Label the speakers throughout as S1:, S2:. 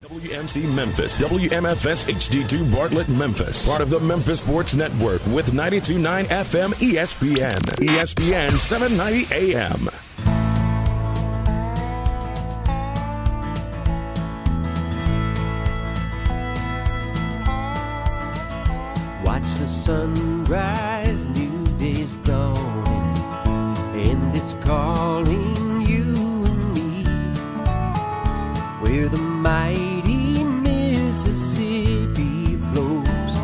S1: WMC Memphis, WMFS HD2 Bartlett, Memphis. Part of the Memphis Sports Network with 92.9 FM ESPN. ESPN 790 AM.
S2: Watch the sunrise, new day's dawning, and it's calling you and me. Where the mighty Mississippi flows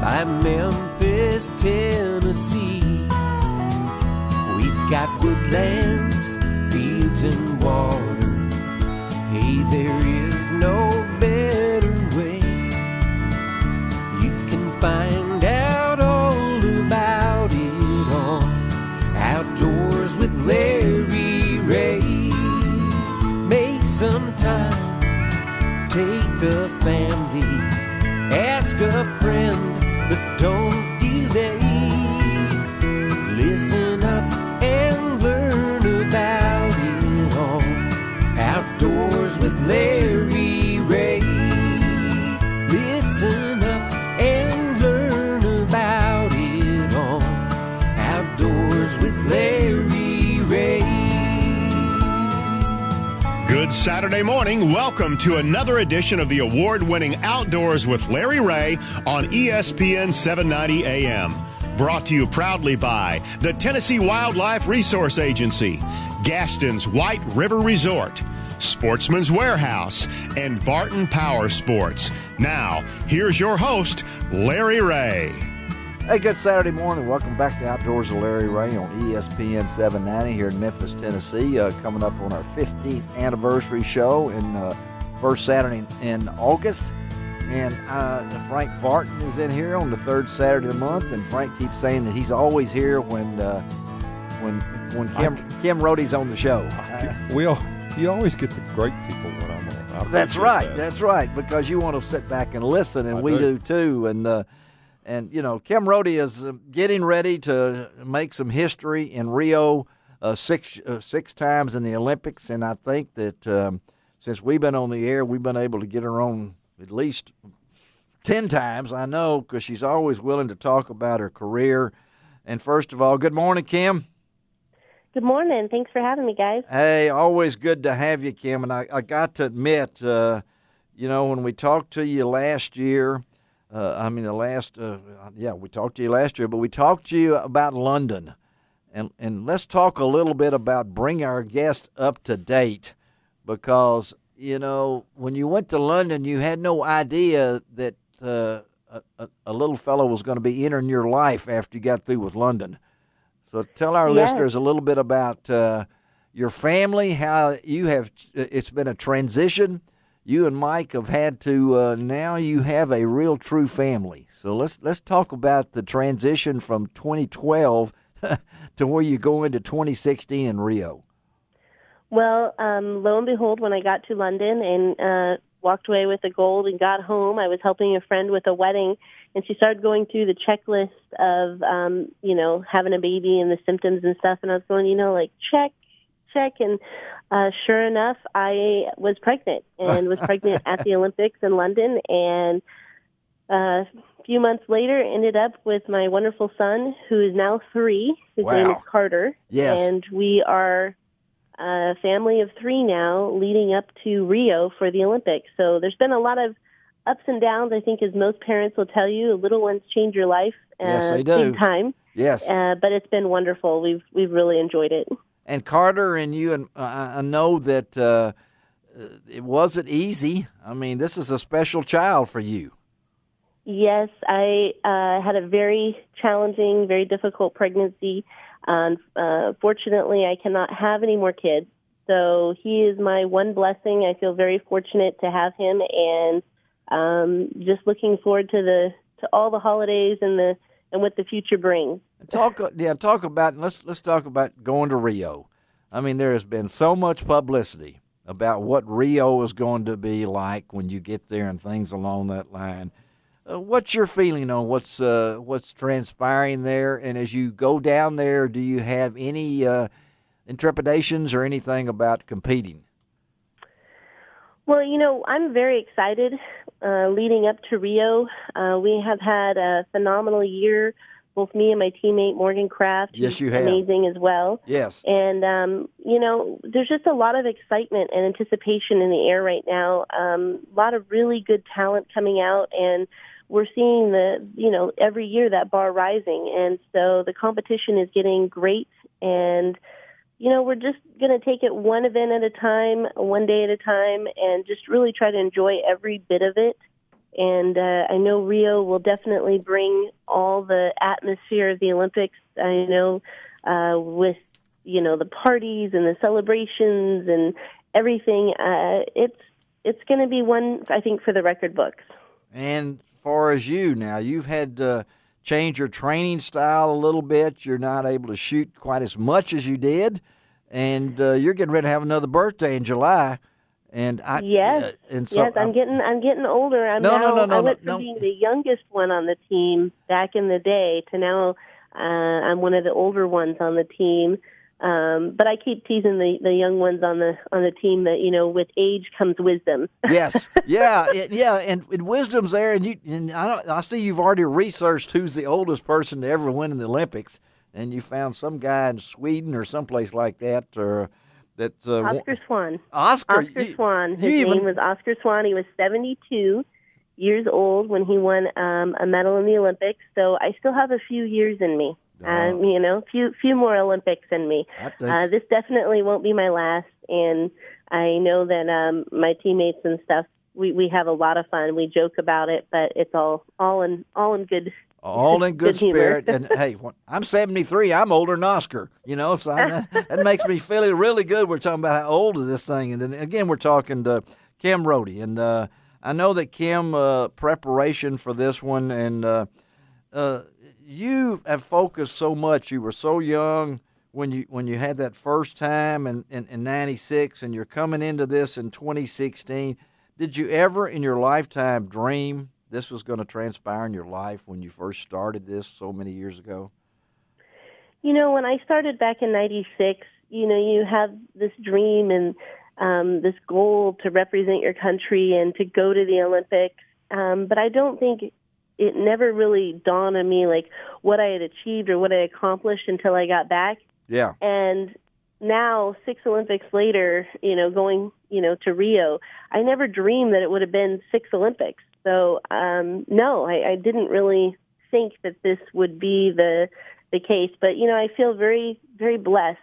S2: by Memphis, Tennessee. We've got woodlands, fields, and water. Hey, there is no better way. You can find out all about it on Outdoors with Larry Ray. Make some time. Take the family, ask a friend, but don't delay. Listen up and learn about it all. Outdoors with Larry Ray. Listen up and learn about it all. Outdoors with Larry Ray.
S3: Good Saturday morning. Welcome to another edition of the award-winning Outdoors with Larry Ray on ESPN 790 AM. Brought to you proudly by the Tennessee Wildlife Resource Agency, Gaston's White River Resort, Sportsman's Warehouse, and Barton Power Sports. Now, here's your host, Larry Ray.
S4: Hey, good Saturday morning. Welcome back to Outdoors with Larry Ray on ESPN 790 here in Memphis, Tennessee. Coming up on our 15th anniversary show in first Saturday in August. And Frank Barton is in here on the third Saturday of the month. And Frank keeps saying that he's always here when Kim Rhode's on the show.
S5: You always get the great people when I'm on.
S4: That's right. That's right. Because you want to sit back and listen, and we do too. And, you know, Kim Rhode is getting ready to make some history in Rio six times in the Olympics. And I think that since we've been on the air, we've been able to get her on at least 10 times. I know, because she's always willing to talk about her career. And first of all, good morning, Kim.
S6: Good morning. Thanks for having me, guys.
S4: Hey, always good to have you, Kim. And I got to admit, when we talked to you last year, we talked to you last year, but we talked to you about London. And let's talk a little bit about bringing our guest up to date, because, when you went to London, you had no idea that a little fellow was going to be entering your life after you got through with London. So tell our listeners a little bit about your family, how it's been a transition. You and Mike have had to, now you have a real true family. So let's talk about the transition from 2012 to where you go into 2016 in Rio.
S6: Well, lo and behold, when I got to London and walked away with the gold and got home, I was helping a friend with a wedding, and she started going through the checklist of, having a baby and the symptoms and stuff, and I was going, check. And sure enough, I was pregnant and was pregnant at the Olympics in London. And a few months later, ended up with my wonderful son, who is now 3. His name is Carter.
S4: Yes.
S6: And we are a family of 3 now, leading up to Rio for the Olympics. So there's been a lot of ups and downs, I think, as most parents will tell you. Little ones change your life.
S4: Yes, they do.
S6: Big time.
S4: Yes.
S6: But it's been wonderful. We've really enjoyed it.
S4: And Carter and you, and I know that it wasn't easy. I mean, this is a special child for you.
S6: Yes, I had a very challenging, very difficult pregnancy. Fortunately, I cannot have any more kids. So he is my one blessing. I feel very fortunate to have him, and just looking forward to all the holidays and what the future brings.
S4: Talk about. Let's talk about going to Rio. I mean, there has been so much publicity about what Rio is going to be like when you get there and things along that line. What's your feeling on what's transpiring there? And as you go down there, do you have any intrepidations or anything about competing?
S6: Well, I'm very excited leading up to Rio. We have had a phenomenal year, both me and my teammate, Morgan Kraft.
S4: Yes,
S6: who's
S4: you have.
S6: amazing as well.
S4: Yes.
S6: And, there's just a lot of excitement and anticipation in the air right now. A lot of really good talent coming out, and we're seeing every year that bar rising. And so the competition is getting great, and we're just going to take it one event at a time, one day at a time, and just really try to enjoy every bit of it. And I know Rio will definitely bring all the atmosphere of the Olympics. I know with, the parties and the celebrations and everything, it's going to be one, I think, for the record books.
S4: And far as you now, you've had to change your training style a little bit. You're not able to shoot quite as much as you did, and you're getting ready to have another birthday in July. And
S6: yes, I'm getting older. I went from being the youngest one on the team back in the day to now I'm one of the older ones on the team. But I keep teasing the young ones on the team that with age comes wisdom.
S4: Yes, yeah, and wisdom's there. And I see you've already researched who's the oldest person to ever win in the Olympics, and you found some guy in Sweden or someplace like that, or that's
S6: Oscar Swan.
S4: Oscar
S6: Swan. His name was Oscar Swan. He was 72 years old when he won a medal in the Olympics. So I still have a few years in me. Few more Olympics in me. This definitely won't be my last, and I know that my teammates and stuff, we have a lot of fun. We joke about it, but it's all in good.
S4: All in good spirit. And hey, I'm 73. I'm older than Oscar. So that makes me feel really good. We're talking about how old is this thing, and then again we're talking to Kim Rhode, and I know that Kim preparation for this one and. You have focused so much. You were so young when you had that first time in 96, and you're coming into this in 2016. Did you ever in your lifetime dream this was going to transpire in your life when you first started this so many years ago?
S6: When I started back in 96, you have this dream and this goal to represent your country and to go to the Olympics. But I don't think it never really dawned on me like what I had achieved or what I accomplished until I got back. Yeah. And now 6 Olympics later, going, to Rio, I never dreamed that it would have been 6 Olympics. So, no, I didn't really think that this would be the case. But, I feel very, very blessed,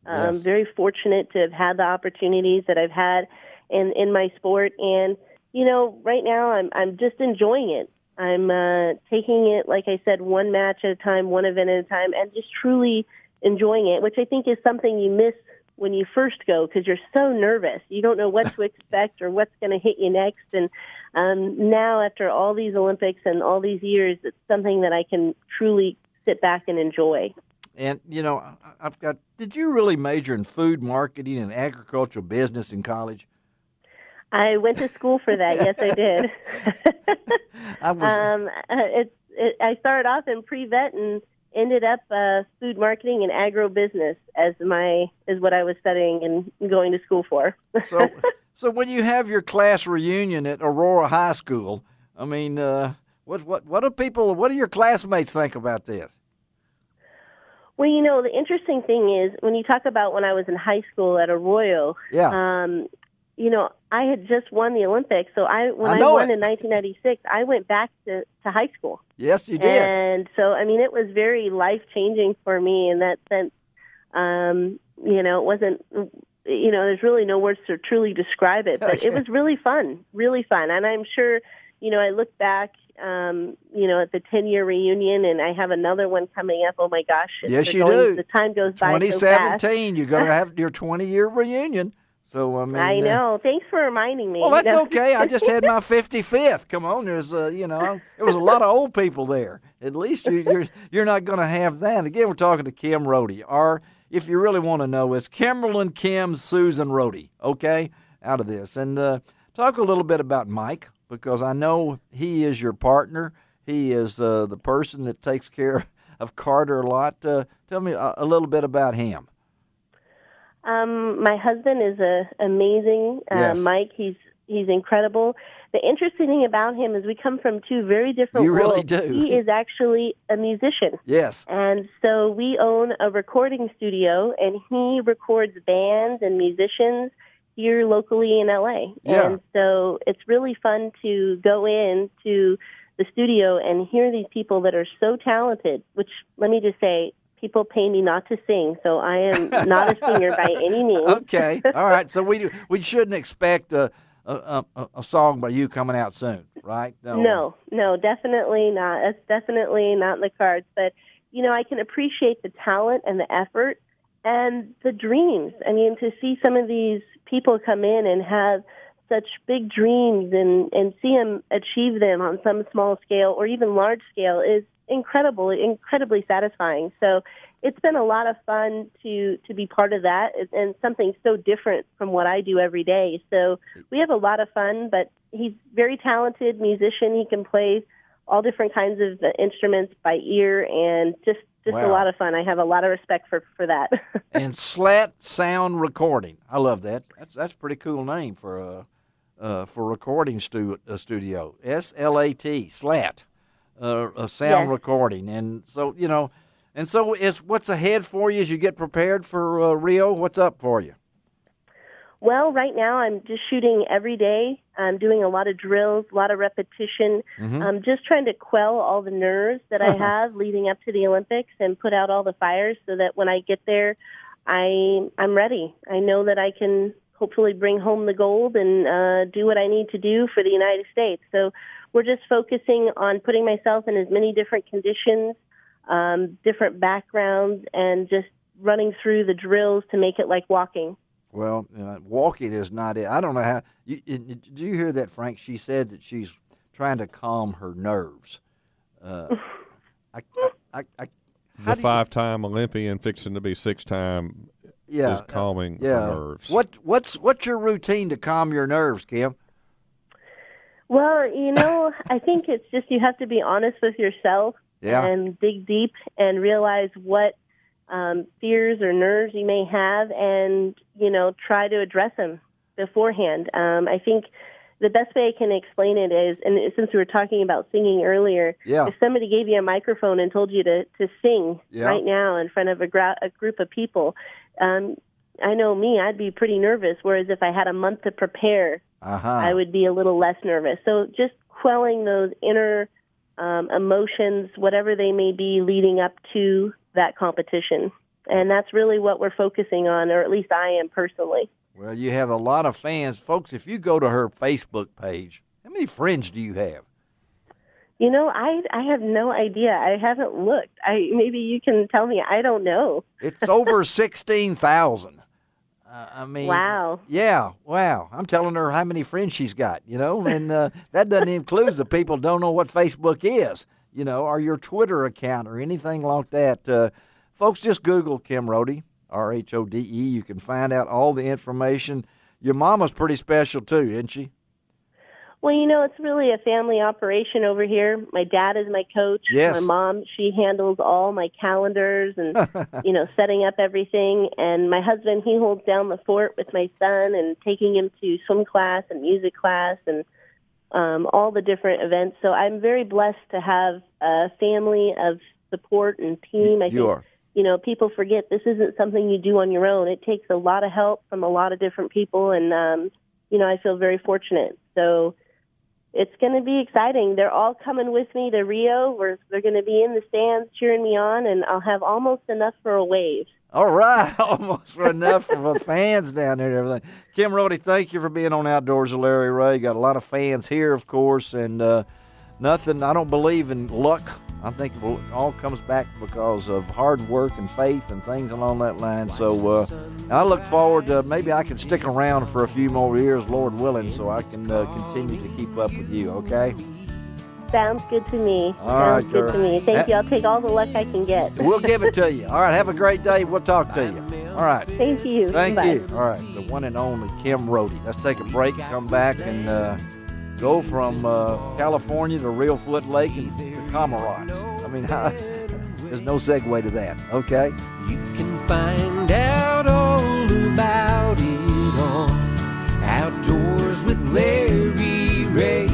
S6: very fortunate to have had the opportunities that I've had in my sport. And, right now I'm just enjoying it. I'm taking it, like I said, one match at a time, one event at a time, and just truly enjoying it, which I think is something you miss when you first go because you're so nervous. You don't know what to expect or what's going to hit you next. And now, after all these Olympics and all these years, it's something that I can truly sit back and enjoy.
S4: And, did you really major in food marketing and agricultural business in college?
S6: I went to school for that. Yes, I did. I started off in pre-vet and ended up food marketing and agro-business as what I was studying and going to school for.
S4: So when you have your class reunion at Aurora High School, I mean, what do your classmates think about this?
S6: Well, the interesting thing is when you talk about when I was in high school at Arroyo, I had just won the Olympics. So when I won in 1996, I went back to high school.
S4: Yes, you did.
S6: And so, it was very life-changing for me in that sense. It wasn't, there's really no words to truly describe it, but it was really fun, really fun. And I'm sure, I look back, at the 10-year reunion, and I have another one coming up. Oh, my gosh.
S4: Yes, you do.
S6: The time goes by so fast.
S4: 2017, you're going to have your 20-year reunion. So,
S6: I know. Thanks for reminding me.
S4: Well, that's okay. I just had my 55th. Come on, there was a lot of old people there. At least you're not going to have that. Again, we're talking to Kim Rhode. Or, if you really want to know, it's Kimberlyn Kim Susan Rhode, okay, out of this. And talk a little bit about Mike, because I know he is your partner. He is the person that takes care of Carter a lot. Tell me a little bit about him.
S6: My husband is amazing.
S4: Yes.
S6: Mike, he's He's incredible. The interesting thing about him is we come from two very different
S4: You really
S6: worlds.
S4: do.
S6: He is actually a musician.
S4: Yes.
S6: And so we own a recording studio, and he records bands and musicians here locally in LA.
S4: Yeah.
S6: And so it's really fun to go into the studio and hear these people that are so talented, which, let me just say, people pay me not to sing, so I am not a singer by any means.
S4: Okay. All right. So we shouldn't expect a song by you coming out soon, right?
S6: No, definitely not. That's definitely not in the cards. But, I can appreciate the talent and the effort and the dreams. I mean, to see some of these people come in and have such big dreams and see them achieve them on some small scale or even large scale is incredibly satisfying. So it's been a lot of fun to be part of that and something so different from what I do every day. So we have a lot of fun, but he's very talented musician. He can play all different kinds of instruments by ear and just
S4: Wow.
S6: a lot of fun. I have a lot of respect for that.
S4: And Slat Sound Recording. I love that. That's a pretty cool name for recording studio. SLAT, Slat. A sound
S6: Yes.
S4: recording, and so it's what's ahead for you as you get prepared for Rio. What's up for you?
S6: Well, right now I'm just shooting every day. I'm doing a lot of drills, a lot of repetition. I'm just trying to quell all the nerves that I have leading up to the Olympics and put out all the fires so that when I get there, I'm ready. I know that I can hopefully bring home the gold and do what I need to do for the United States. So we're just focusing on putting myself in as many different conditions, different backgrounds, and just running through the drills to make it like walking.
S4: Well, walking is not it. I don't know how. Did you hear that, Frank? She said that she's trying to calm her nerves.
S5: The 5-time Olympian fixing to be 6-time is calming her nerves.
S6: What's
S4: your routine to calm your nerves, Kim?
S6: Well, I think it's just you have to be honest with yourself and dig deep and realize what fears or nerves you may have and, try to address them beforehand. I think the best way I can explain it is, and since we were talking about singing earlier, if somebody gave you a microphone and told you to sing right now in front of a group of people, I know me, I'd be pretty nervous, whereas if I had a month to prepare, I would be a little less nervous. So just quelling those inner emotions, whatever they may be leading up to that competition. And that's really what we're focusing on, or at least I am personally.
S4: Well, you have a lot of fans. Folks, if you go to her Facebook page, how many friends do you have?
S6: I have no idea. I haven't looked. Maybe you can tell me. I don't know.
S4: It's over 16,000.
S6: Wow.
S4: Yeah, wow. I'm telling her how many friends she's got, and that doesn't include the people who don't know what Facebook is, or your Twitter account or anything like that. Folks, just Google Kim Rhode, Rhode. You can find out all the information. Your mama's pretty special too, isn't she?
S6: Well, it's really a family operation over here. My dad is my coach.
S4: Yes.
S6: My mom, she handles all my calendars and, setting up everything. And my husband, he holds down the fort with my son and taking him to swim class and music class and all the different events. So I'm very blessed to have a family of support and team. I think, people forget this isn't something you do on your own. It takes a lot of help from a lot of different people. And, I feel very fortunate. So it's going to be exciting. They're all coming with me to Rio. They're going to be in the stands cheering me on, and I'll have almost enough for a wave.
S4: All right, almost for enough for the fans down there and everything. Kim Rhode, thank you for being on Outdoors with Larry Ray. Got a lot of fans here, of course, and I don't believe in luck. I think it all comes back because of hard work and faith and things along that line. So I look forward to maybe I can stick around for a few more years, Lord willing, so I can continue to keep up with you, okay?
S6: Sounds good to me.
S4: Sounds
S6: good to me. Thank you. I'll take all the luck I can get.
S4: We'll give it to you. All right, have a great day. We'll talk to you. All right.
S6: Thank you.
S4: Thank
S6: Bye.
S4: you. All right, the one and only Kim Rhode. Let's take a break and come back and go from California to Real Foot Lake and to Comoros. I mean, there's no segue to that, okay?
S2: You can find out all about it on Outdoors with Larry Ray.